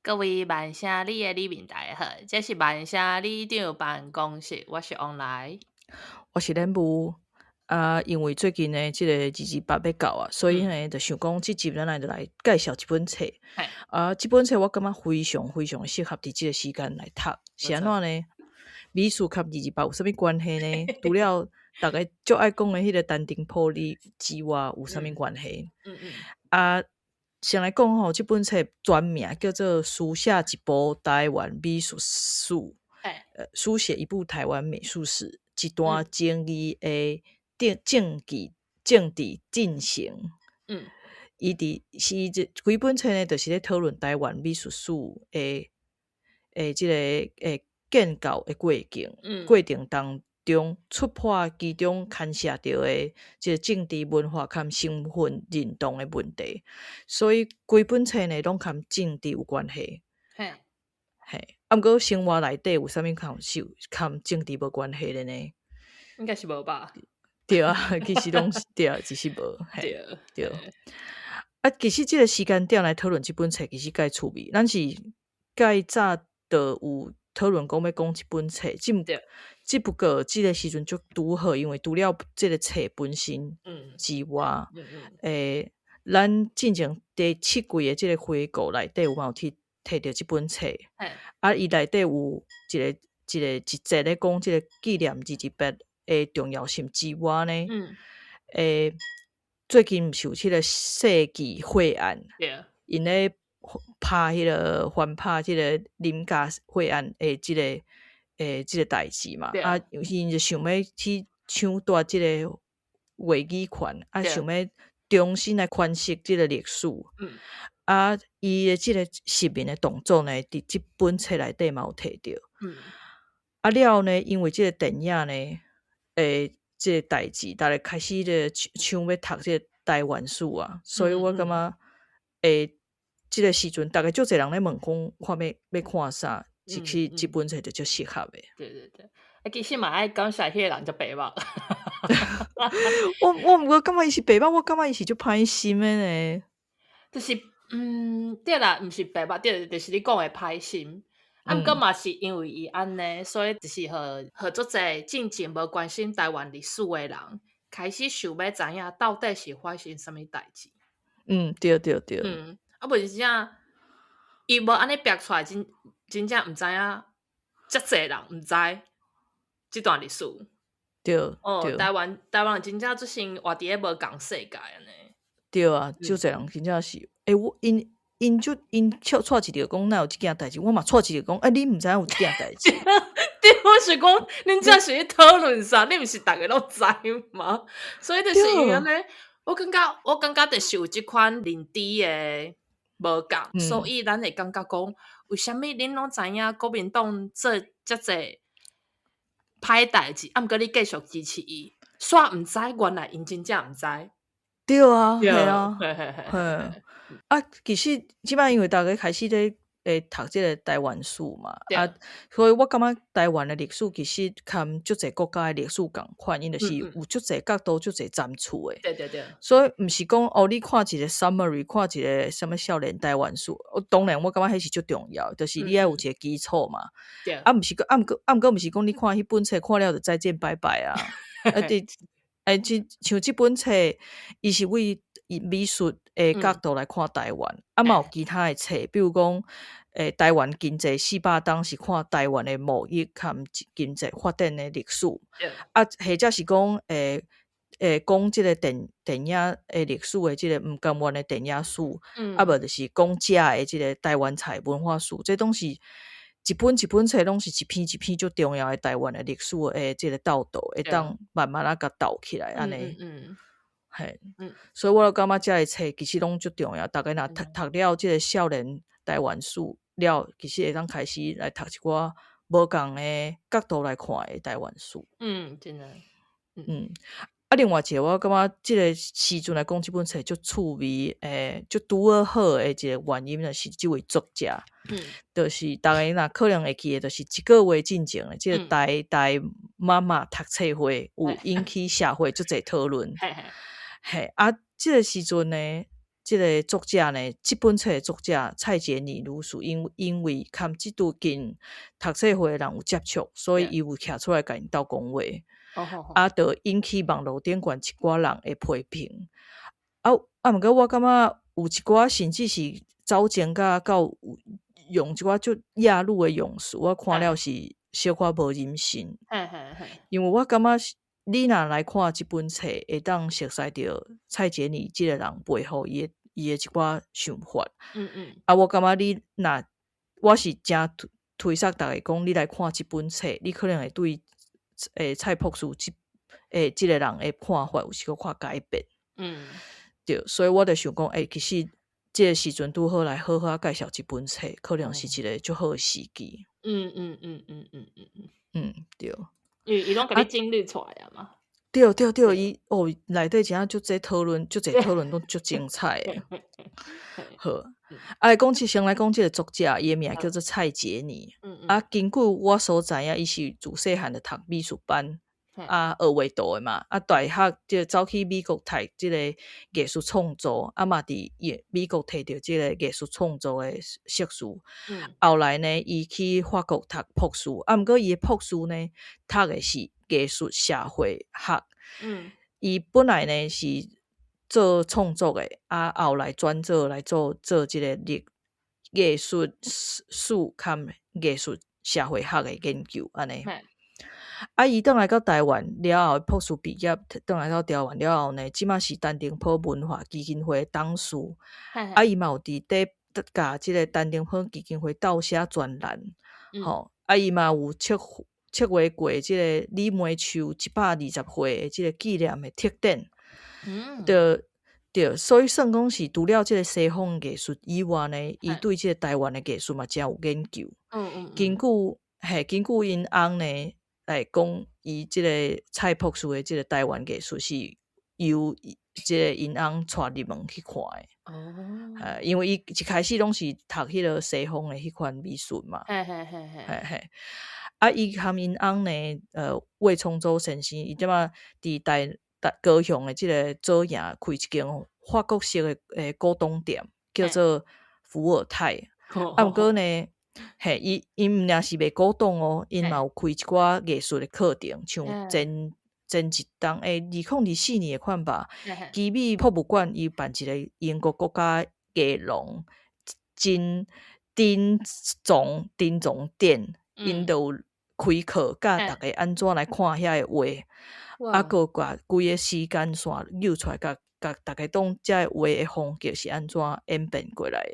各位万声里的里民大家好，这是万声里长办公室，我是王来。我是咱母因为最近呢，即个228要到啊，所以呢，就想讲即集咱来就来介绍一本册。嘿，即本册我感觉非常非常适合伫即个时间来读。是安怎呢？美术甲228有啥物关系呢？除了大家最爱讲的迄个丹顶破例之外，有啥物关系？先来讲吼，即本册全名叫做《书写一部台湾美术史》，书写一部台湾美术史，一段争议的政治进行。规本册呢，就是咧讨论台湾美术史即个建构的过程当中，出破其中牵涉到的即个政治文化和身份认同的问题，所以规本册呢拢和政治有关系。毋过生活内底有啥物和政治无关系的呢？应该是无吧？对啊，其实拢是对啊，只是无。对。其实即个时间点来讨论即本册，其实介趣味。咱是介早就有讨论讲要讲即本册，只不过即个时阵就拄好，因为除了即个册本身之外，咱进前第7季的即个回顾内底有去摕到即本册，伊内底有一节咧讲即个纪念228的重要性之外呢，最近毋是有迄个世纪血案，因咧拍迄个翻拍即个林家血案的即个代志嘛，因就想要去抢夺即个话语权，想要重新来诠释即个历史。伊的即个实名的动作呢，伫即本册内底嘛有摕到。了后呢，因为即个电影呢，即个代志，大家开始咧抢要读即个台湾史啊，所以我感觉即个时阵，大概足侪人咧问讲，要看啥？其实即本册就足适合的。对，其实嘛爱感谢迄个人就白目。我毋过感觉伊是白目，我感觉伊是足歹心的呢。就是对啦，毋是白目，对，就是你讲的歹心。毋过嘛是因为伊安尼，所以就是互足侪进前无关心台湾历史的人，开始想要知影到底是发生啥物代志。对。无是真正伊无安尼逼出来，真正毋知影，遮侪人毋知即段历史。对。台湾人真正先活伫咧无共世界安尼。对啊，足侪人真正是，因带一个讲，哪有即件代志？我嘛带一个讲，你毋知影有即件代志？对，我是讲，恁这是咧讨论啥？你毋是逐个拢知吗？所以就是因为安尼，我感觉就是有即款认知的无共，所以咱会感觉讲，为虾米恁拢知影国民党做遮济歹代志，毋过你继续支持伊，煞毋知原来因真正毋知。对啊，系啊，其实即摆因为大家开始咧读即个台湾史嘛，所以我感觉台湾的历史其实跟足侪国家的历史共款，因就是有足侪角度、足侪参处的。对。所以毋是讲你看一个 summary， 看一个什么少年台湾史，当然我感觉迄是足重要，就是你要有一个基础嘛。毋是讲，毋过毋是讲你看迄本册看了就再见拜拜啊。像即本册，伊是为美术的角度来看台湾，嘛有其他的册，比如讲，台湾经济400当是看台湾的贸易和经济发展的历史，或者是讲，讲即个电影的历史的即个毋甘愿的电影史，无就是讲遮的即个台湾菜文化史，这拢是一本册，拢是一篇一篇足重要的台湾的历史的即个导导，会当慢慢甲导起来安尼。所以我就感觉遮个册其实拢足重要，大家若读了即个少年台湾史了，其实会当开始来读一寡无共的角度来看的台湾史。真的。另外一个我感觉即个时阵来讲即本册足趣味，足拄好的一个原因就是即位作者，就是大家若可能会记得，就是1个月进前的即个台妈妈读册会有引起社会足侪讨论。即个时阵呢，即个作者呢，即本册的作者蔡杰尼女士，因为跟即拄近读册会的人有接触，所以伊有徛出来甲因斗讲话，就引起网络顶悬一寡人的批评。毋过我感觉有一寡甚至是走前到用一寡足亚鲁的用词，我看了是小可无忍心。因为我感觉你若来看即本册，会当熟悉到蔡杰尼即个人背后伊的一寡想法。我感觉你若我是真推荐大家讲，你来看即本册，你可能会对蔡朴树即个人的看法有一个改变。对，所以我就想讲，其实即个时阵拄好来好好介绍即本册，可能是一个足好的时机。对。因为伊拢甲你整理出来啊嘛。对，伊内底真足侪讨论，拢足精彩的。好，先来讲即个作者，伊的名叫做蔡杰尼。根据我所知影，伊是自细汉就读美术班。学画图的嘛，大学就走去美国读即个艺术创作，嘛伫美国摕到即个艺术创作的硕士。后来呢，伊去法国读博士，毋过伊的博士呢，读的是艺术社会学。伊本来呢是做创作的，后来转做来做即个艺术史兼艺术社会学的研究安尼。伊倒来到台湾了后，博士毕业，倒来到台湾了后呢，即马是陈澄波文化基金会的董事。伊嘛有伫甲即个陈澄波基金会斗写专栏。伊嘛有策划过即个李梅树120岁的即个纪念的特展。对，所以算讲是除了即个西方艺术以外呢，伊对即个台湾的艺术嘛真有研究。根据因翁呢来讲，伊即个蔡朴树的即个台湾艺术是由即个因翁带入门去看的。因为伊一开始拢是读迄个西方的迄款美术嘛。伊含因翁呢，魏聪洲先生，伊即马伫高雄的即个左营开一间法国式的古董店，叫做伏尔泰。毋过呢，因毋仅是卖古董哦，因嘛有开一寡艺术的课程，像前一档2024年的款吧。基美博物馆伊办一个英国国家艺廊珍藏店，因就有开课教大家安怎来看遐的画。佮把规个时间线扭出来，甲大家当遮画的风格是安怎演变过来的。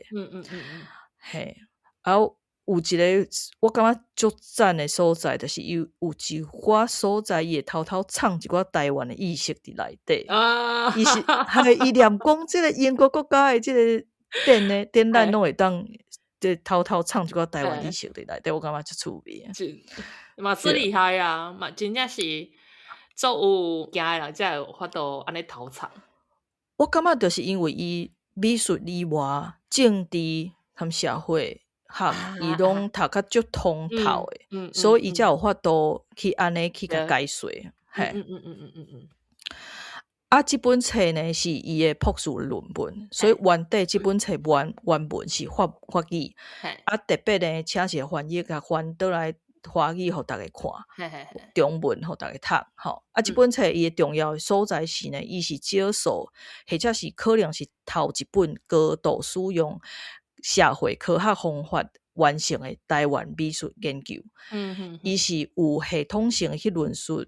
有一个我感觉足赞的所在，就是有一寡所在，伊会偷偷藏一寡台湾的意识伫内底。伊是伊念讲，即个英国国家的即个展览拢会当偷偷藏一寡台湾意识伫内底，我感觉足趣味。嘛是厉害啊，嘛真正是。做有惊的人才有法度安尼偷藏。我感觉就是因为伊美术以外，政治和社会学，伊拢读较足通透的，所以伊才有法度去安尼去甲解说。即本册呢是伊的博士论文，所以原底即本册原文是法语。特别呢，请一个翻译甲翻倒来。华语互大家看，中文互大家读。即本册伊的重要的所在是呢，伊是少数，或者是可能是头一本高度使用社会科学方法完成的台湾美术研究。伊是有系统性去论述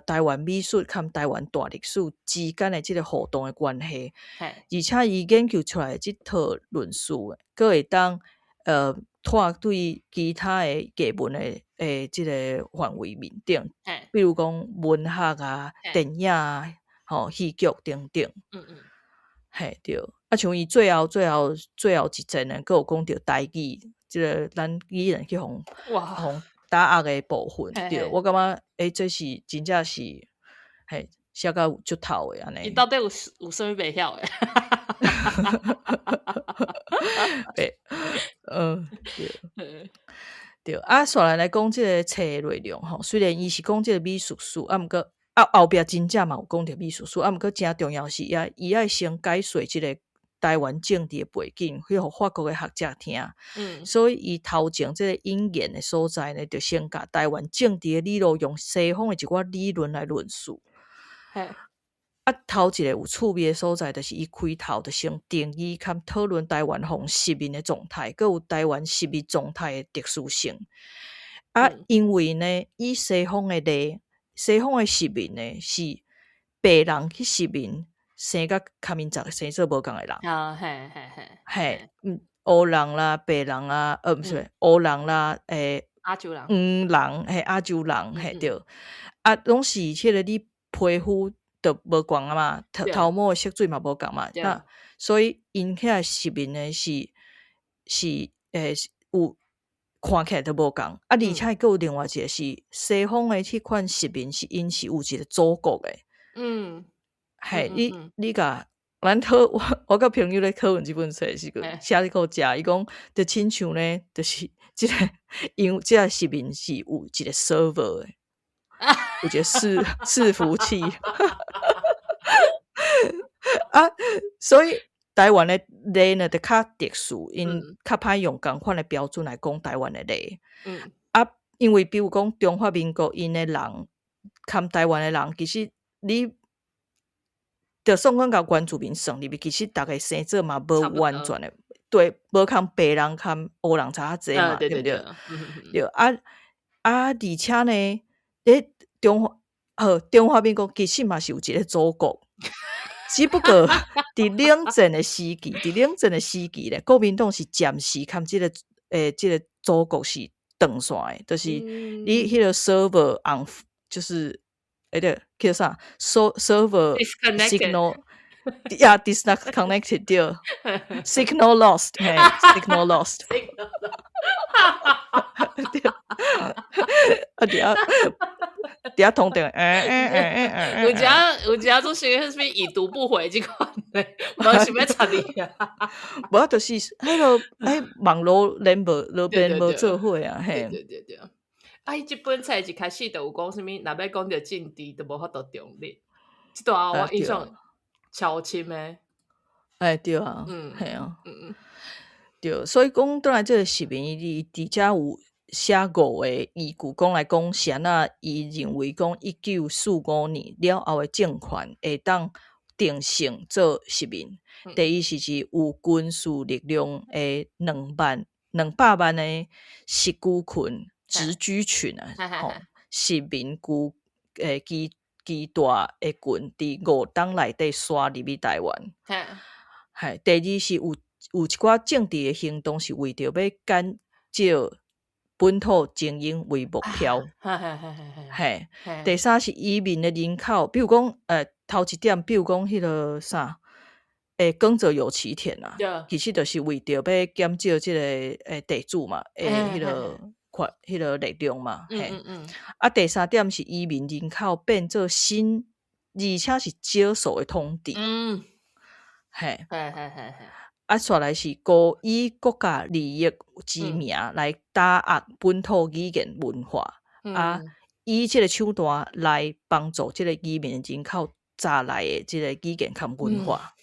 台湾美术和台湾大历史之间的即个互动的关系。而且伊研究出来的即套论述，佫会当拓对其他的艺文的即个范围面顶，比如讲文学啊、电影啊、戏剧等等。对。像伊最后一阵呢，佫有讲到台语，即个咱语言去互打压的部分。对，我感觉这是真正是写到有足透的安尼。伊到底有啥物袂晓的？对。煞来讲即个册的内容虽然伊是讲即个美术史，毋过后壁真正嘛有讲到美术史，毋过真重要是伊爱先解说即个台湾政治的背景，去互法国的学者听。嗯所以伊头前即个引言的所在呢，就先甲台湾政治的理路用西方的一寡理论来论述。嘿头一个有趣味的所在，就是伊开头就先定义兼讨论台湾方实民的状态，佮有台湾实民状态的特殊性。因为呢，以西方的例，西方的实民呢是白人去实民生甲卡民族生做无共的人。嘿嘿嘿嘿，黑人啦、白人啊，不是黑人啦，阿九人，黄人，嘿，亚洲人，嘿，对，拢是迄个你皮肤就无共啊嘛，头毛的色水嘛无共嘛，那所以因遐实民呢是有看起来都无共，而且佫有另外一个是西方的迄款实民是因是有一个祖国的，嘿，你甲。咱我甲朋友咧讨论即本册是个写咧个食，伊讲就亲像呢，就是即个因为即个实民是有一个 server 诶，有一个伺服器所以台湾诶例呢就较特殊，因较歹用共款诶标准来讲台湾诶例。因为比如讲中华民国因诶人，含台湾诶人，其实你。就算阮甲原住民算入去，其实逐个生做嘛无完全的，对，无像白人含黑人差较济嘛，对不对？对而且呢，中华民国其实嘛是有一个祖国，只不过伫冷战的时期咧，国民党是暂时看即个祖国是断线的，就是你迄个 server on 就是。对，叫啥 ？server signal， disconnected 对，signal lost， 嘿，signal lost， 对，伫通电，有一种是啥物已读不回即款的，无想要插你啊，无就是网络连无做伙啊，嘿，对。即本册一开始就有讲啥物，若要讲到政治，就无法度中立。即段我印象超深诶。对啊，系啊，对，所以讲当然这个实民伊伫遮有写5个依据，讲来讲是安那伊认为讲1945年了后诶政权会当定性做实民。第一是有军事力量诶200万诶实居群。直居群啊，实民基大的群伫5党内底刷入去台湾。第二是有一寡政治的行动是为着要减少本土精英为目标。第三是移民的人口，比如讲头一点，比如讲迄个啥，耕者有其田啊，其实就是为着要减少即个地主嘛，迄个力量嘛，第三点是移民人口变做新，而且是少数的统治，再来是故以国家利益之名来打压本土语言文化，以这个手段来帮助这个移民人口早来的这个语言和文化，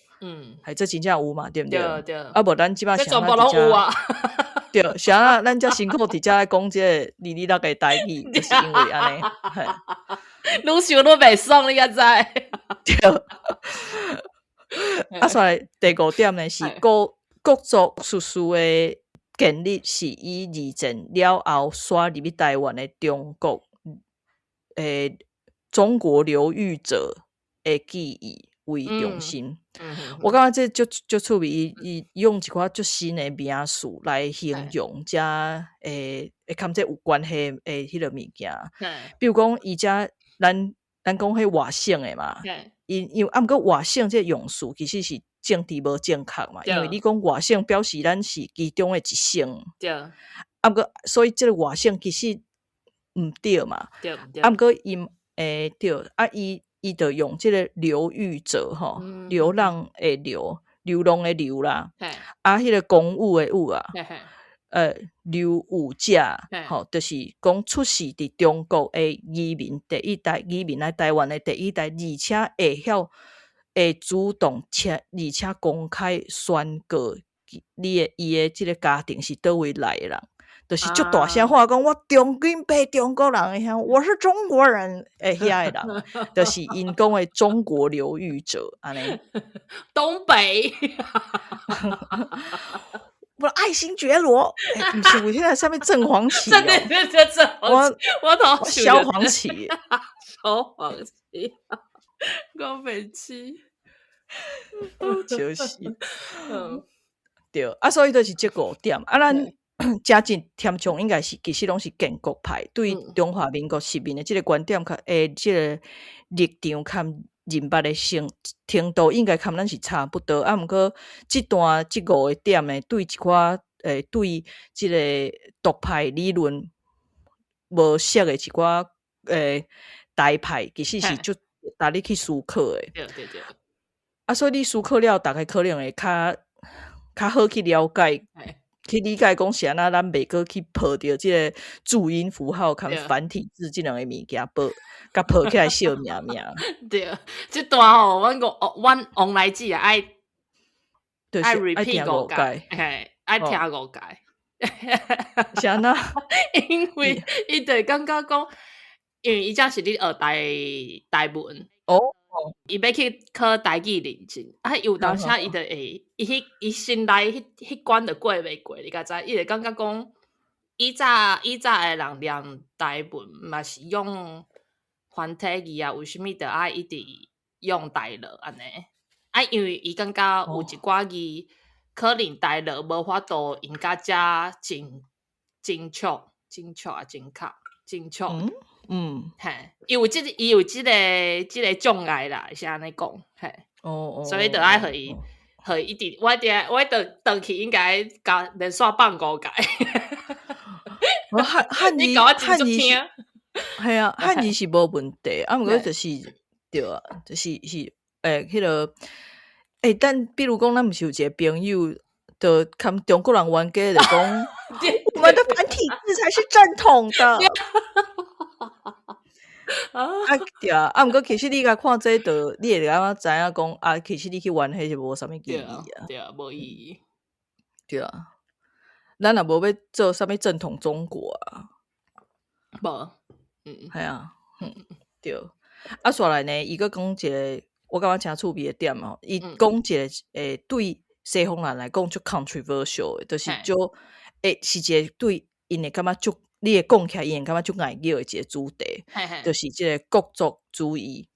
这真正有嘛，对不对？无咱即摆全部拢有啊。对，是啊，咱遮辛苦伫遮来讲即个哩哩啦个台语，就是因为安尼，愈想愈袂爽，你敢知？对。再来第5点呢是国族叔叔的建立是以二战了后刷入去台湾的中国流域者的记忆为中心。我感觉这就趣味，伊用一寡足新的名词来形容遮跟这有关系的迄个物件。比如讲，伊遮咱讲迄外省的嘛，因为过外省这用词其实是政治无正确嘛，因为你讲外省表示咱是其中的一省，过所以这个外省其实毋对嘛，过伊对伊就用这个流域者吼，流浪的流浪的流啦，迄个公务的务啊，流务者，就是讲出世伫中国的移民第一代移民来台湾的第一代，而且会晓会主动而且公开宣告伊的即个家庭是倒位来的人，就是足大声话讲我中军爸中国人的遐，我是中国人诶，遐的人，就是因讲的中国流域者安尼。东北，我爱新觉罗，不是我现在上面正黄旗哦，我萧煌奇，萧煌奇，我袂起，笑死，对，所以就是这5点，咱真正添重应该是其实拢是建国派对中华民国市民的这个观点这个立场看认捌的程度应该看咱是差不多，毋过这5个点呢，对一寡对这个独派理论无熟的一寡台派，其实是足值得去思考的。对。所以你思考了，大概可能会较好去了解。去理解讲是安那，咱袂阁去抱着即个注音符号含繁体字即两个物件甲抱起来笑命命。对，即段吼，阮往来子啊，爱 repeat 5届，爱听5届。是安那？因为伊就感觉讲，因为伊只是咧学台文。伊要去考台语认证，有当时伊就会，伊心内迄关就过袂过，你敢知？伊就感觉讲，以早的人念台文嘛是用繁体字啊，为什么就爱一直用台语安尼？因为伊感觉有一寡字可能台语无法度用甲遮真巧啊，真巧。嘿，伊有即个障碍啦，是安尼讲，嘿，所以就爱互伊一直，我倒去应该甲连续放5届。汉语系啊，汉语是无问题，毋过就是对啊，就是迄个但比如讲，咱毋是有一个朋友，就看中国人冤家就讲，我们的繁体字才是正统的。对啊，毋过其实你甲看这就你会感觉知影讲其实你去玩迄是无啥物意义啊。对啊，无意义。对啊，咱也无要做啥物正统中国啊。无，系啊，对。煞来呢，伊佫讲一个我感觉诚趣味的点哦，伊讲一个对西方人来讲足 controversial 的，就是是一个对因会感觉足。你会讲起来，因会感觉足碍拗的一个主题，就是即个国族主义。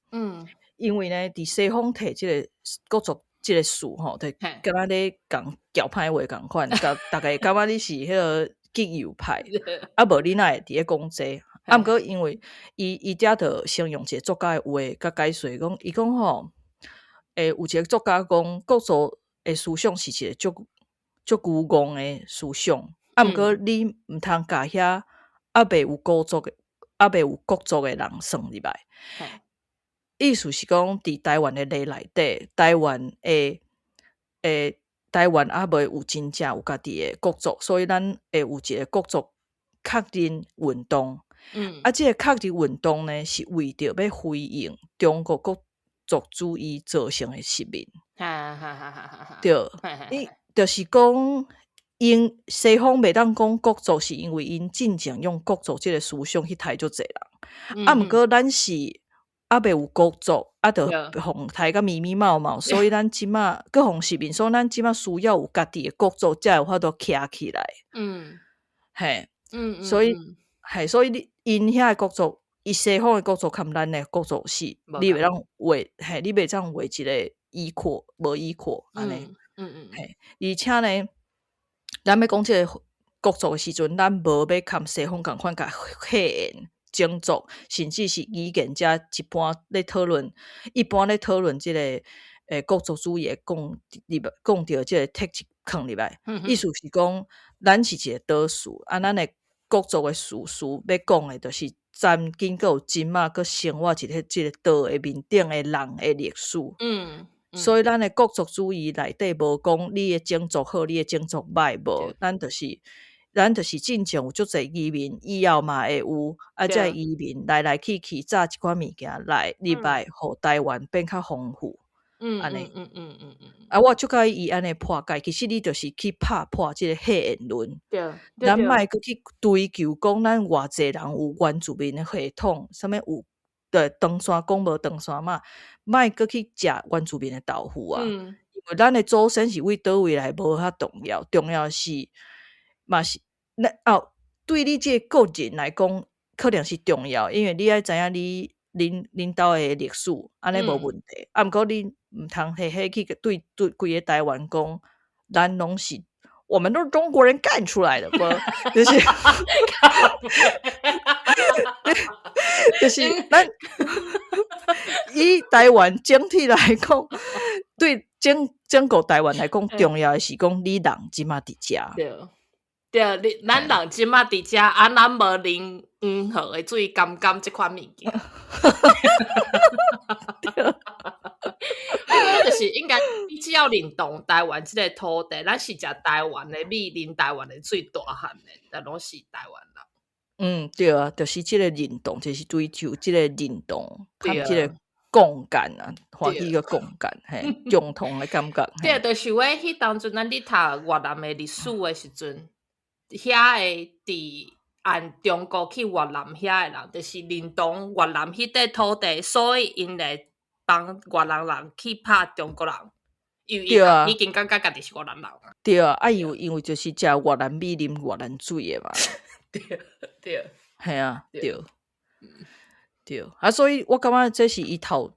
因为呢，伫西方摕即个国族即个事吼，就敢若咧讲搅歹话共款，大概感觉你是迄个极右派，无你哪会伫咧讲这？毋过因为伊遮着形容一个作家的话甲解说讲，伊讲吼，有一个作家讲国族的思想是一个足孤戇的思想。毋过你毋通甲遐未有国族的人算入来。意思是讲，伫台湾的例内底，台湾未有真正有家己的国族，所以咱会有一个国族确认运动。即个确认运动呢，是为着要回应中国国族主义造成的失明。对，就是讲。因西方袂当讲国族，是因为因真正用国族即个思想去杀足侪人。毋过咱是未有国族，就互杀甲密密麻麻，所以咱即马各方市民，所以咱即马需要有家己的国族，才有法度徛起来。所以因遐的国族，伊西方的国族，含咱的国族是，你袂当画，你袂当画一个依扩，无依扩安尼。而且呢。咱要讲这个国族的时阵，咱无要含西方共款甲血缘、种族，甚至是语言遮一般咧讨论这个国族主义的讲到这个特质放入来，意思是讲，咱是一个岛屿，咱的国族的事实要讲的，就是曾经阁有真嘛阁生活即个岛的面顶的人的历史。所以咱的国族主义内底无讲你的种族好，你的种族歹无，咱就是真正有足侪移民，以后嘛会有，这移民来去炸一寡物件来，互台湾变较丰富。安尼。我就介意伊安尼破解，其实你就是去破即个核言论。咱莫搁去追究讲咱偌济人有原住民的系统，啥物有长山讲无长山嘛，莫搁去食原住民的豆腐啊。因为咱的祖先是为倒位来无遐重要，重要是嘛是对你这个个人来讲，可能是重要，因为你爱知影恁兜的历史，安尼无问题。毋过你毋通嘿嘿去对规个台湾讲，咱拢是我们都是中国人干出来的，不就是就是咱以台湾整体来讲，对整个台湾来讲，重要的是讲你人即马伫遮。对，咱人即马伫遮，咱无啉黄河的水甘即款物件。我就是应该，你只要认同台湾即个土地，咱是食台湾的米，啉台湾的水大汉的，但拢是台湾人。对啊，就是即个认同，就是追求即个认同，含即个共感啊，欢喜个共感，嘿，共同的感觉。对，就是我迄当阵咱咧读越南的历史的时阵。遐个伫按中国去越南遐个人，就是认同越南迄块土地，所以因来帮越南人去拍中国人，因为已经感觉家己是越南人啊。对啊，因为就是食越南米、啉越南水的嘛。对，系啊，对。所以我感觉这是伊头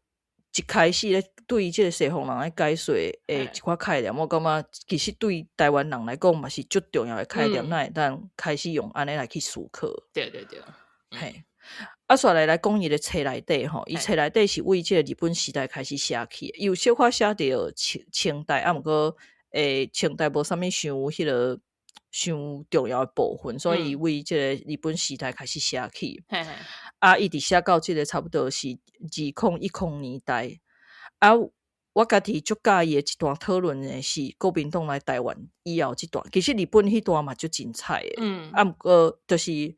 一开始咧对即个西方人咧解说诶一寡概念，我感觉其实对台湾人来讲嘛是最重要的概念，咱会当开始用安尼来去思考。对，嘿。煞来讲伊的册内底吼，伊册内底是为即个日本时代开始写起，有小可写着清代，毋过清代无啥物伤迄个伤重要的部分，所以为即个日本时代开始写起。一直写到即个差不多是2010年代。我家己足介意的一段讨论的是国民党来台湾以后即段，其实日本迄段嘛就精彩的。毋过就是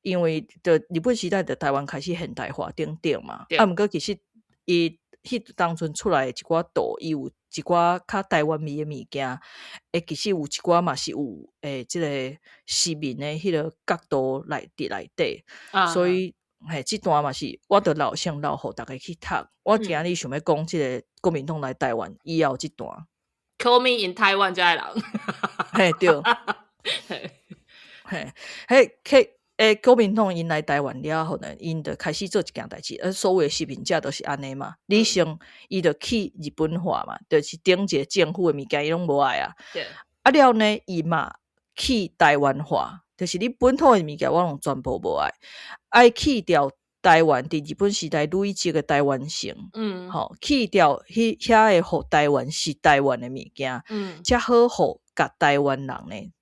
因为日本时代的台湾开始现代化等嘛。毋过其实伊迄当阵出来的一寡图，伊有一寡较台湾味的物件，其实有一寡嘛是有即个市民的迄个角度内底，所以即段嘛是我着想留互大家去读。我今日想要讲即个国民党来台湾以后即段 Call me in Taiwan 遮的人。嘿，对。国民党因来台湾了后呢，因就开始做一件代志，所有的市民者都是安尼嘛。你先伊就去日本化嘛，就是顶一个政府的物件伊拢无爱啊。了后呢，伊嘛去台湾化，就是你本土的物件我拢全部无爱，爱去掉台湾伫日本时代累积的台湾性。去掉遐个互台湾是台湾的物件，才好互甲台湾人呢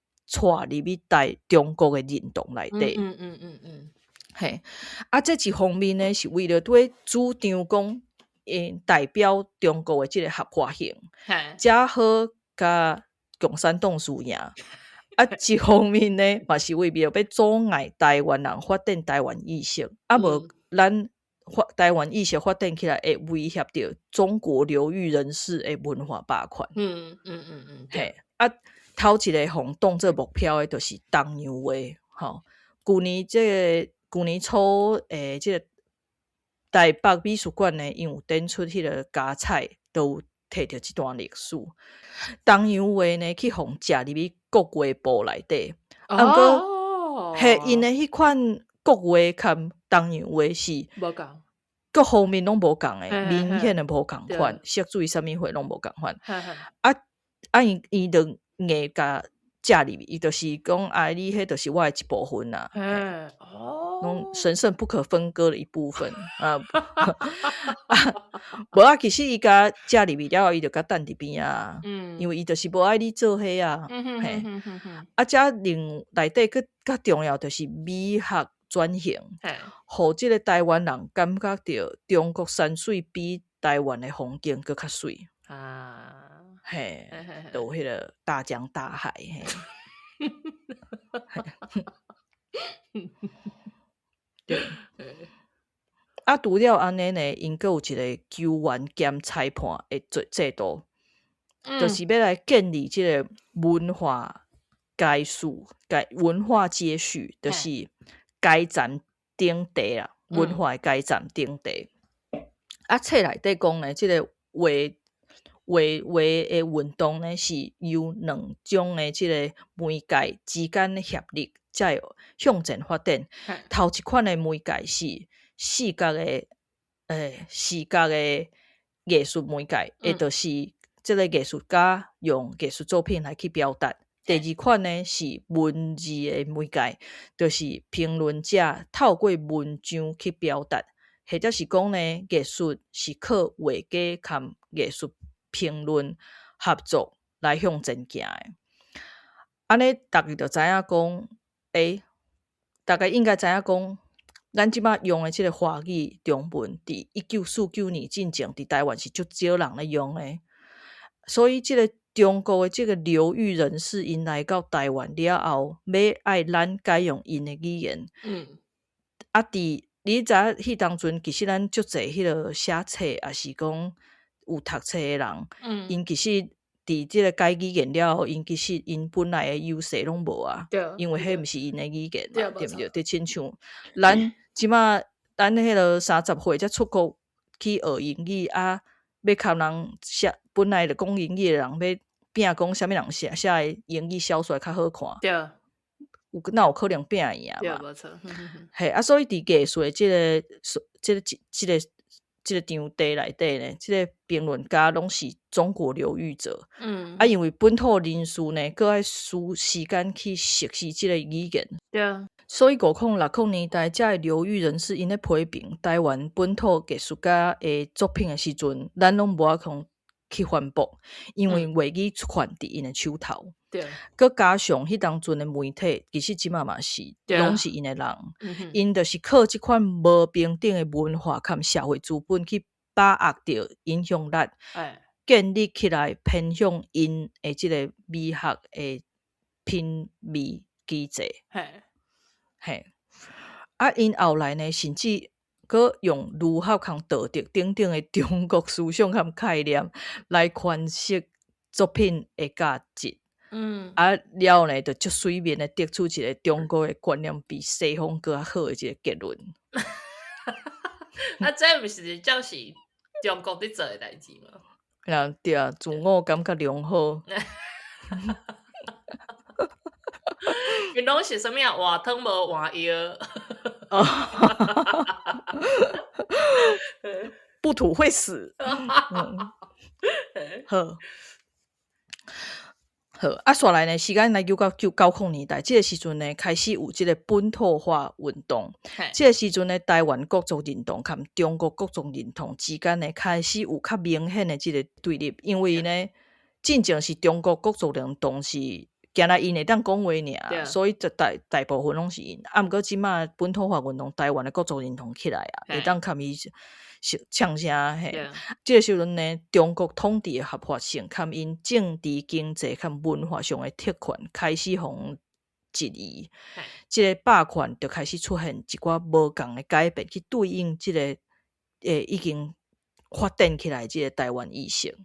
带入去中国的认同内底。嘿，这一方面呢是为了对主张讲代表中国的即个合法性，才好甲共产党输赢。一方面呢嘛是为了要阻碍台湾人发展台湾意识，无咱台湾意识发展起来会威胁到中国流域人士的文化霸权。嘿，头一个互当做目标的就是东洋话。去年初即个台北美术馆呢，因有展出迄个家彩，都有摕到这段历史。东洋话呢去互食入去国画部内底，毋过因的迄款国画甲东洋话是无共，各方面拢无共诶，明显的无共款，色水啥物货拢无共款。伊就硬甲食入去，伊就是讲你迄就是我的一部分啦。拢神圣不可分割的一部分无其实伊甲食入去了后，伊就甲等伫边啊。因为伊就是无爱你做迄啊。遮内底较重要就是美学转型，互即个台湾人感觉到中国山水比台湾的风景佫较水就迄个大江大海。对。啊，除了安尼呢，因阁有一个球员兼裁判的制度，就是要来建立即个文化街序、文化街序，就是街站顶地啦，文化的街站顶地。啊，册内底讲呢，即个画的运动呢，是由两种的即个媒介之间的协力，才会向前发展。头一款的媒介是视觉的艺术媒介，也就是即个艺术家用艺术作品来去表达。第二款呢是文字的媒介，就是评论者透过文章去表达，或者是讲呢，艺术是靠画家和艺术评论合作来向前行的。安尼，大家就知影讲，大家应该知影讲，咱即摆用的即个华语中文，伫1949年进前，伫台湾是足少人咧用的。所以，即个中国的即个流域人士，因来到台湾了后，要爱咱改用因的语言。啊，你知影迄当阵，其实咱足侪迄落写册，也是讲有读册的人，因其实伫即个改语言了后，因其实因本来的优势拢无啊，因为迄毋是因的语言嘛，对毋对？就亲像咱即马咱迄落30岁才出国去学英语啊，要靠人写本来就讲英语的人，要拼讲啥物人写的英语小说较好看，哪有可能拼会赢嘛？无错。嘿啊，所以伫艺术的即个场地内底呢，即个评论家拢是中国流域者。啊，因为本土人士呢，搁爱需时间去熟悉即个语言。所以50、60年代，遮个流域人士因咧批评台湾本土艺术家的作品的时阵，咱拢无法通去反驳，因为话语权伫因的手头。搁加上迄当阵的媒体，其实即嘛嘛是，拢是因的人，因就是靠即款无平等的文化和社会资本去把握着影响力，建立起来偏向因的即个美学的品味机制。啊，因后来呢，甚至搁用儒学和道德等等的中国思想和概念来诠释作品的价值。啊，了后呢，就足水面的得出一个中国的观念比西方更较好的一个结论。啊，这毋是照是中国伫做的代志吗？对啊，自我感觉良好。因拢是啥物啊？换汤无换药。不吐会死。好，啊，煞来呢，时间来到90年代，即个时阵呢，开始有即个本土化运动。即个时阵呢，台湾国族认同和中国国族认同之间呢，开始有较明显的即个对立，因为呢，进前是中国国族认同是今仔因会当讲话尔，所以大部分拢是因。啊，毋过即马本土化运动，台湾的国族认同起来啊，会当含伊唱声嘿。即个时阵呢，中国统治的合法性，含因政治、经济和文化上的特权开始互质疑。即个霸权就开始出现一寡无共的改变，去对应即个已经发展起来即个台湾意识。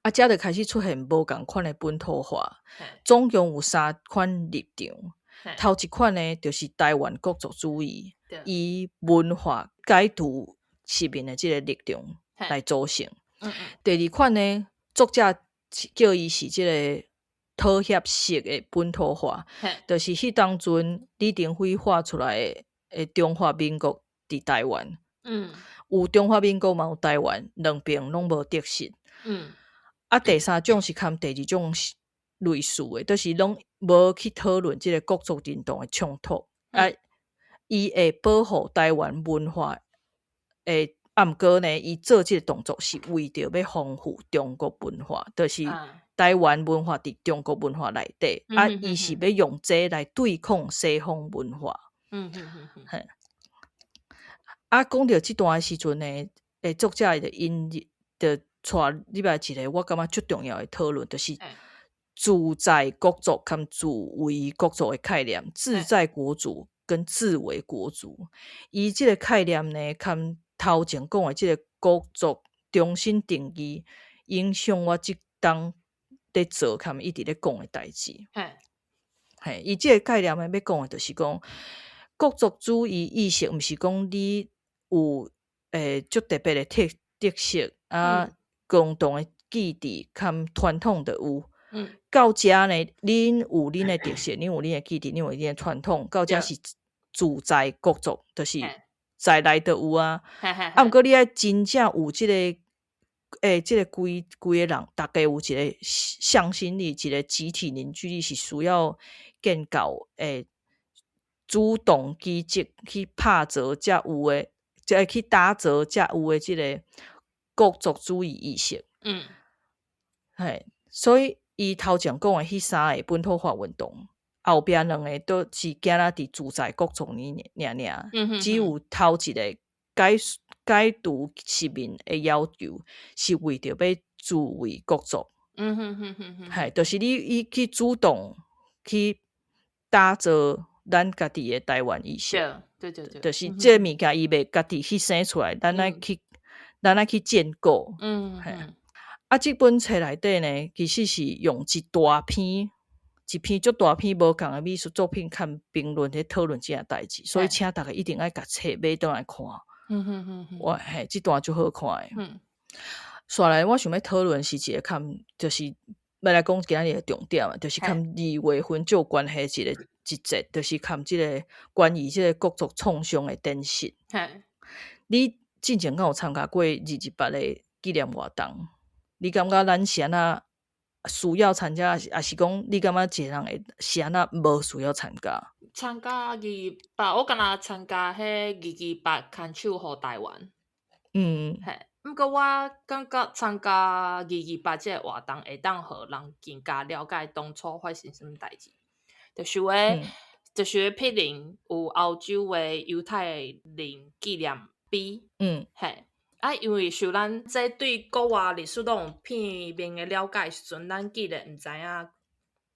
啊，遮就开始出现无共款的本土化，总共有3款立场。头一款呢，就是台湾国族主义，以文化解读市民的即个立场来组成。第二款呢，作者叫伊是即个妥协式的本土化，就是迄当阵李登辉画出来的中华民国伫台湾。有中华民国嘛有台湾，两边拢无得失。啊，第三种是含第二种类似的，就是拢无去讨论即个国族认同的冲突。啊，伊会保护台湾文化诶，啊，毋过呢，伊做即个动作是为着要丰富中国文化，就是台湾文化伫中国文化内底。啊，伊是要用这来对抗西方文化。啊，讲到即段时阵呢，作者就因就带入来一个我感觉最重要的讨论，就是自在国族和自为国族的概念。自在国族跟自为国族。伊即个概念呢，跟头前讲的即个国族重新定义，影响我即当咧做，他们一直咧讲的代志。嘿，伊即个概念要讲的，就是讲国族主义意识，毋是讲你有足特别的特色啊，共同的记忆跟传统的有。到遮呢，恁有恁的特色，恁有恁的记忆，恁有恁的传统，到遮是自在国族，就是在内就有啊。啊，毋过你爱真正有即个即个规个人，大家有一个向心力，一个集体凝聚力，是需要建构主动机制去拍造才有的，才去打造才有的即个国族主义意识。嘿，所以伊头前讲的迄三个本土化运动，后壁两个都是行仔伫自在国族尔，只有头一个解除殖民的要求，是为着要自为国族。嘿，就是你去主动去打造咱家己的台湾意识。对，就是这物件伊袂家己去生出来，咱爱去建构。啊，这本册内底呢，其实是用一篇足大篇无共的美术作品看评论咧讨论这件代志，所以请大家一定要甲册买倒来看。哇，嘿，这段就好看的。刷来，我想要讨论是一个看，就是要来讲今日的重点啊，就是看2月份就有关系一节，就是看这个关于这个国族创伤的展示。你之前敢有参加过228的纪念活动？你感觉咱是安那需要参加，还是讲你感觉一个人会是安那无需要参加？参加228，我敢若参加迄228牵手互台湾。毋过我感觉参加228这个活动会当互人更加了解当初发生什么代志。就是譬如有欧洲的犹太人纪念碑。因为受咱这对国外历史都有片面的了解时阵，咱既然毋知影，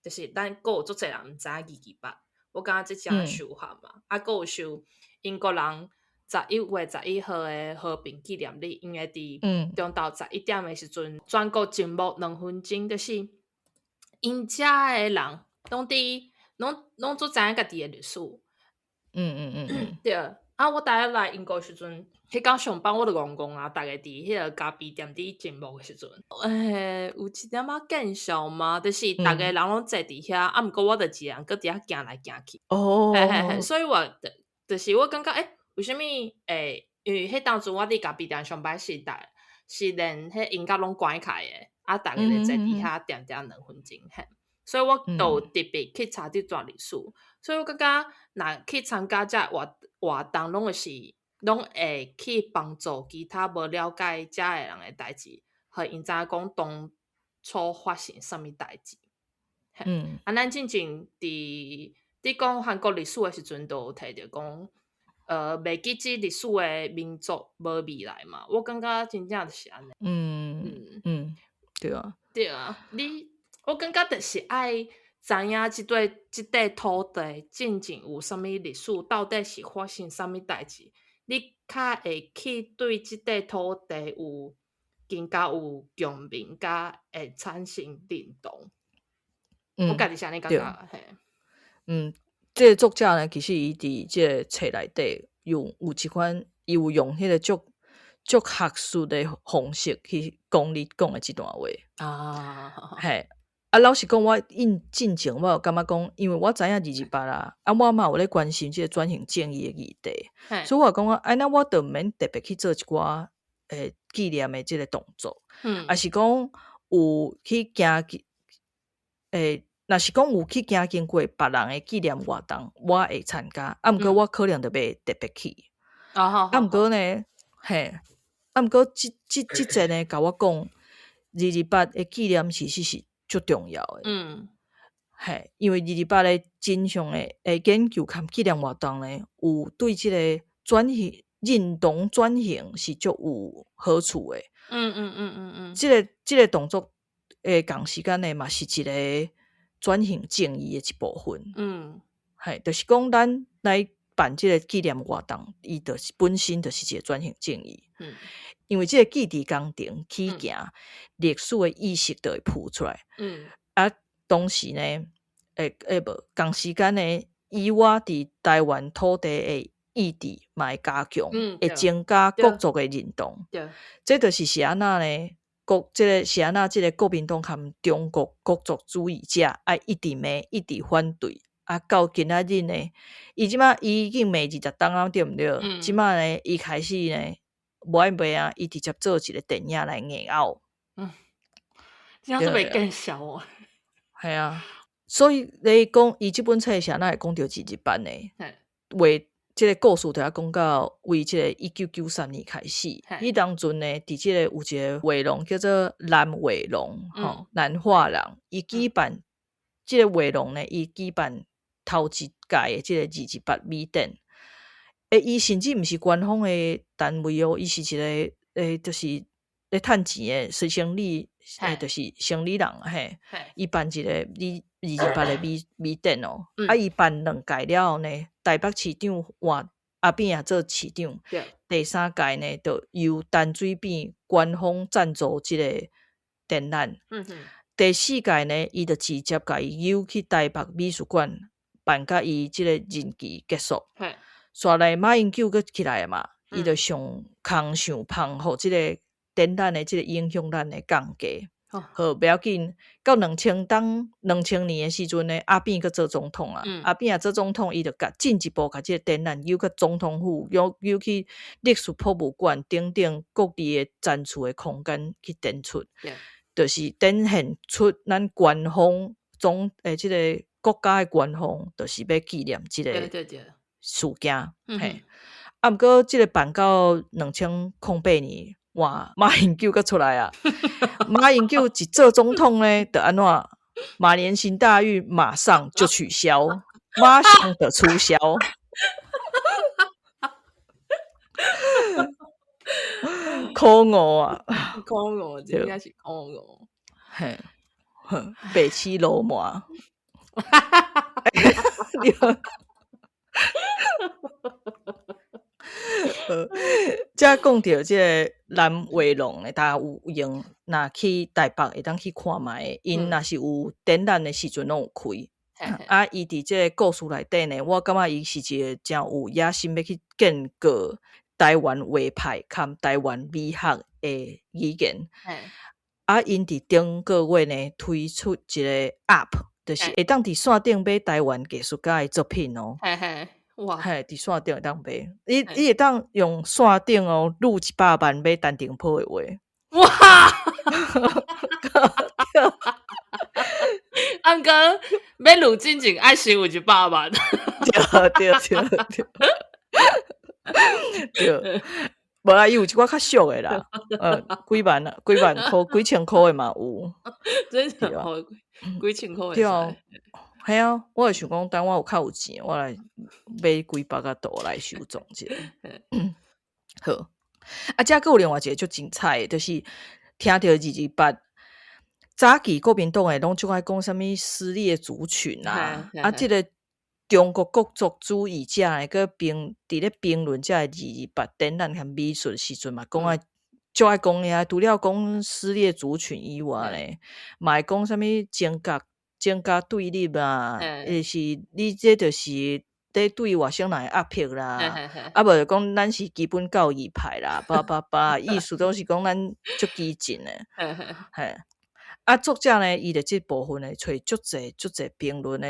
就是咱还有足侪人毋知影228，我感觉这真受限嘛。还有受英国人11月11号的和平纪念日，因为伫中昼11点的时阵，全国静默2分钟，就是因遮的人拢足知影家己的历史。对。啊，我第一来英国时阵，迄天上班我就戆啊，大家伫迄个咖啡店伫静默的时阵，有一点仔见笑嘛，就是大家人拢坐伫遐，啊，毋过我就一个人搁伫遐行来行去。所以就是我感觉，为什么因为迄当初我伫咖啡店上班是连迄音乐拢关开的，啊，大家就坐伫遐点2分钟。所以我就特别去查这段历史。所以我感觉，若去参加这活动，拢会去帮助其他无了解遮的人的代志，互因知影讲当初发生什么代志。咱之前伫讲韩国历史的时阵，都有提到讲，袂记这历史的民族无未来嘛。我感觉真正就是安尼。对啊，我感觉就是爱知影即块土地真正有啥物历史，到底是发生啥物代志，你较会去对即块土地有更加有共鸣，甲会产生认同。我家己是安尼感觉。这个作者呢，其实伊伫这个册内底有一款，伊有用迄个足学术的方式去讲你讲的这段话。老实讲，我进前我有感觉讲，因为我知影228啦，我嘛有咧关心这个转型正义的议题，所以我感觉，那我就毋免特别去做一寡纪念的这个动作，还是讲有去若是讲有去经过别人的纪念活动，我会参加，毋过我可能就袂特别去。毋过呢，毋过即节呢，甲我讲228的纪念其实是足重要的。因为228的真相的研究和纪念活动呢，有对即个认同转型是足有好处的。即个动作同时间呢，嘛是一个转型正义的一部分。就是讲咱来办即个纪念活动，伊就是本身就是一个转型正义。因为即个记伫工程起行，历史的意识就会浮出来。啊，同时呢，无同时间呢，以我伫台湾土地的意志嘛会加强，会增加国族的认同。这就是是安那呢？即个是安那？即个国民党和中国国族主义者爱一直骂，一直反对。啊，到今仔日呢，伊即马伊已经骂20档啊，对毋对？即马呢，伊开始呢，无爱骂啊，伊直接做一个电影来硬拗。这样是袂更小哦。系啊，所以你讲伊即本册是安那会讲到几版呢？为即个故事就要讲到为即个1993年开始，迄当阵呢，伫即个有一个画廊叫做南画廊，南画廊，伊举办即个画廊呢，伊举办头一届的即个28美展，伊甚至毋是官方的单位哦，伊是一个就是咧趁钱的随行李，就是生理人嘿，伊办一个28个美展哦，啊，伊办2届了后呢，台北市长换阿扁也做市长，第3届呢，就由淡水边官方赞助即个展览。第4届呢，伊就直接甲伊邀去台北美术馆办，甲伊即个任期结束。煞来马英九佫起来嘛，伊就上空想芳，互即个展览的即个影响咱的降低。好，不要紧。到2000年的时阵呢，阿扁佫做总统啊，阿扁也做总统，伊就甲进一步甲即个展览邀去总统府，邀去历史博物馆等等各地的展出的空间去展出，就是展现出咱官方即个国家的官方，就是要纪念即个事件。嘿，啊，毋过即个办到2008年。哇，马英九佫出来啊！马英九一做总统呢，就安怎？马年行大运马上就取消，马上就取消。可恶啊！可恶，真正是可恶。嘿，白痴流氓。遮讲到即个南画廊的，大家有用，若去台北会当去看卖。因若是有展览的时阵，拢有开。啊，伊伫即个故事内底呢，我感觉伊是一个真有野心要去建构台湾画派含台湾美学的语言。啊，因伫中个月呢推出一个 App， 就是会当伫线顶买台湾艺术家的作品哦。哇！嘿，伫线顶会当买，伊会当用线顶哦，录100万买单顶铺的话。哇！按讲要录进前爱收100万。对。对，无啦，伊有一寡较俗的啦，几万箍、几千箍的嘛有。真是好，几千箍的。对啊。系啊，我会想讲，等我有较有钱，我来买几百个图来收藏一下。好，啊，遮佫有另外一个足精彩的，就是听到228，早期国民党诶拢就爱讲什么撕裂族群啊，即个中国国族主义者诶，佫伫咧评论遮228展览和美术时阵嘛，讲啊。就爱讲呀，除了讲撕裂族群以外咧，嘛会讲什么增加对立啊，是你这就是在对外省人压迫啦，啊无就讲咱是基本教义派啦，意思都是讲咱足激进的，嘿，啊作者呢，伊就这部分呢，找足侪评论呢，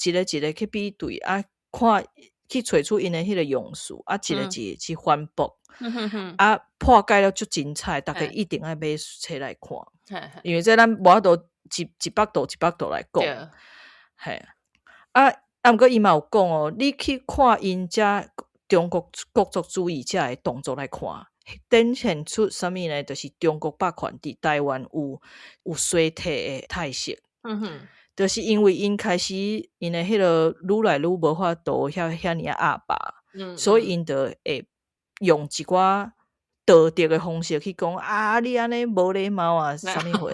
一个去比对啊，看去找出因的迄个用词，啊一个去反驳，啊破解了足精彩，大家一定要买册来看，因为这咱无法度100度来讲，嘿，啊毋过伊嘛有讲哦，你去看因遮中国国族主义者的动作来看，展现出啥物呢？就是中国霸权伫台湾有衰退的态势。就是因为因开始因的迄个愈来愈无法度遐尔压霸，所以因就会用一寡道德的方式去讲啊，你安尼无礼貌啊，啥物货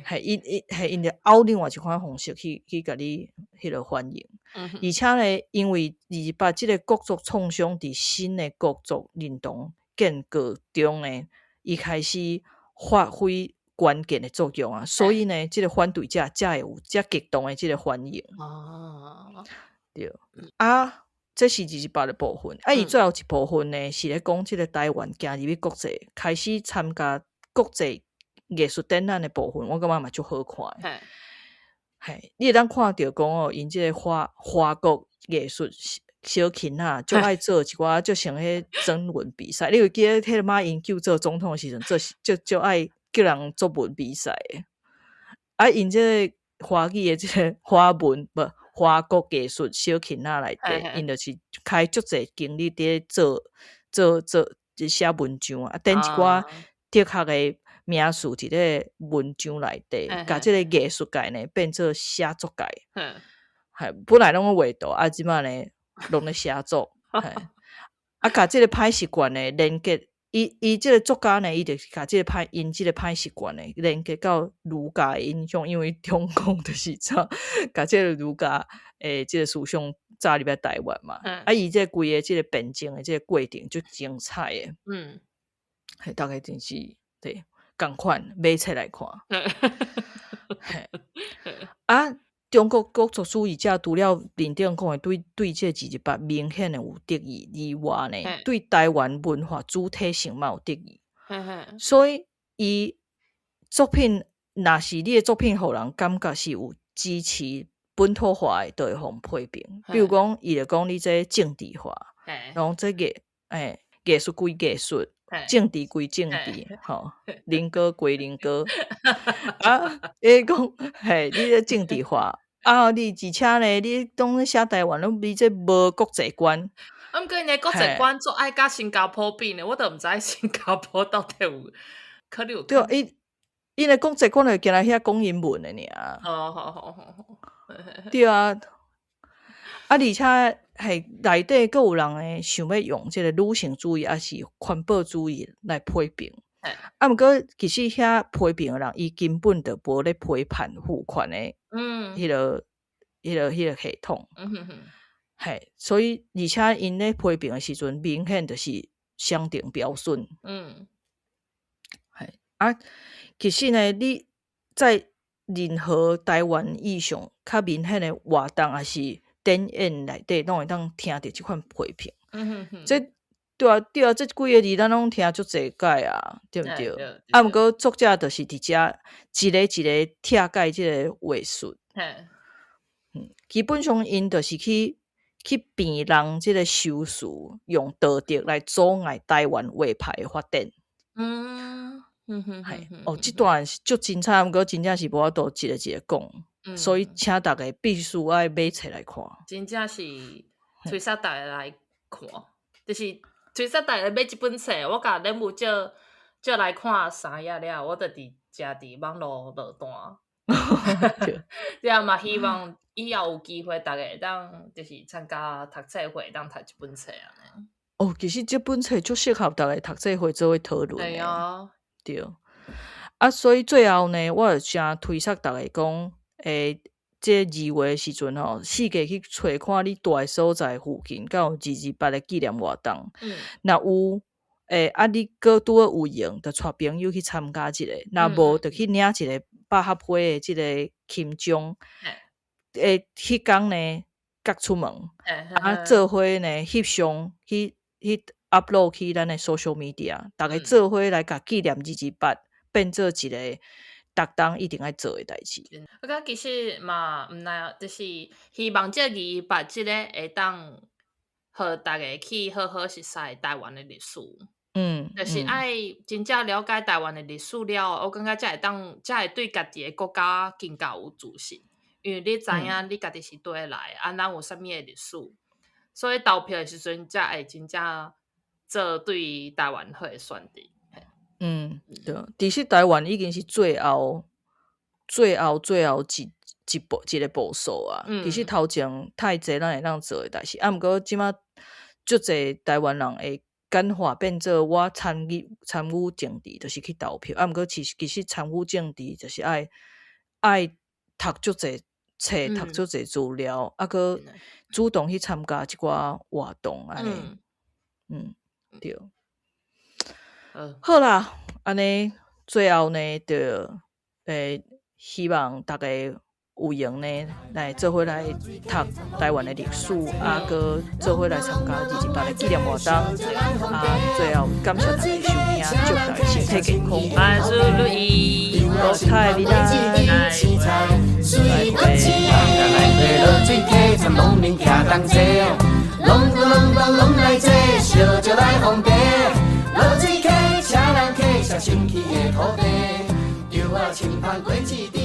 嘿，因就凹另外一款方式去甲你迄个反应。而且呢，因为28即个国族创伤伫新的国族认同建构中呢，伊开始发挥关键的作用啊，所以呢，即个反对者才会有遮激动的即个反应。对啊，这是28的部分。伊最后一部分呢，是咧讲即个台湾行入去国际，开始参加国际艺术展览的部分，我感觉嘛足好看。嘿，你会当看到讲哦，因即个华国艺术小群啊，就爱做一寡就像迄征文比赛。你有记得迄个马英九做总统的时阵，就爱叫人作文比赛的。啊，因即个华语的即个华国艺术小群啊内底，因就是开足侪精力伫做写文章啊，等一寡哲学的名词伫咧文章内底，甲即个艺术界呢变做写作界。本来拢咧画图，啊，即摆呢拢咧写作。啊，甲即个歹习惯呢连结。伊即个作家呢，伊就是甲即个因即个歹习惯呢连接到儒家的影响，因为中共就是甲即个儒家即个思想炸入来台湾嘛。啊，伊即规个即个辩证的即个过程就精彩的。大概真是对共款买册来看。啊，中国国族主义者除了面顶讲的对这28明显的有敌意以外呢，对台湾文化主体性嘛有敌意。所以伊作品若是你的作品互人感觉是有支持本土化的，就会互批评。比如讲，伊就讲你这政治化，然后这艺术归艺术，政治归政治，人格归人格。啊，伊讲你这政治化。啊！你而且呢，你当咧写台湾，你这无国际观。毋过因的国际观做爱甲新加坡比呢，我都毋知新加坡到底有可能有。对，因的国际观就竟然遐讲英文的尔。好。对啊，而且内底阁有人呢想要用即个女性主义还是环保主义来批评。啊，毋过其实遐批评的人，伊根本就无咧批判父权的迄个系统。所以而且因咧批评的时阵，明显就是相定标准。其实呢，你在任何台湾以上较明显的活动还是展演内底，拢会当听到即款批评。对啊，这几个字咱拢听足侪解啊，对毋对？啊，毋过作者就是伫遮一个一个拆解即个话术。基本上因就是去辩人即个修辞，用道德来阻碍台湾画派的发展。这段是足精彩，毋过真正是无法度一个一个讲，所以请大家必须爱买册来看。真正是推煞大家来看，就是推煞大家买一本册，我甲任务叫来看3页了，我就伫网络落单。对啊，嘛希望以后有机会大家会当就是参加读册会，当读一本册啊。其实这本册足适合大家读册会做伙讨论。对啊，对。啊，所以最后呢，我就想推测大家讲，这2月的时阵四界去找看你住的所在附近，敢有228的纪念活动。若有你搁拄好有闲，就带朋友去参加一下；若无，就去领一个百合花的即个襟章。迄天呢，各出门做伙呢翕相，去 upload 去咱的 social media， 大家做伙来甲纪念228，变做一个逐当一定爱做的代志。我感觉其实嘛，毋奈，就是希望这228即个会当，互大家去好好熟悉台湾的历史。就是爱真正了解台湾的历史了，我感觉才会对家己的国家更加有自信。因为你知影你家己是倒来，咱有啥物的历史，所以投票的时阵才会真正做对台湾好的选择。对，其实台湾已经是最后一个步数啊。其实头前太济咱会当做的代志，毋过即马足济台湾人会简化变做我参与政治，就是去投票。毋过其实参与政治就是爱读足济册读足侪资料，啊个主动去参加一寡活动安尼，对。好啦，安尼最后呢，就希望大家有闲呢，来做伙来读台湾的历史，啊个做伙来参加28的纪念活动，啊最后感谢大家收听，祝大家身体健康，万事如意，多彩美丽。拢来坐，烧酒来烘茶，落水溪，请人客，写新起的土地，稻仔青芳过一地。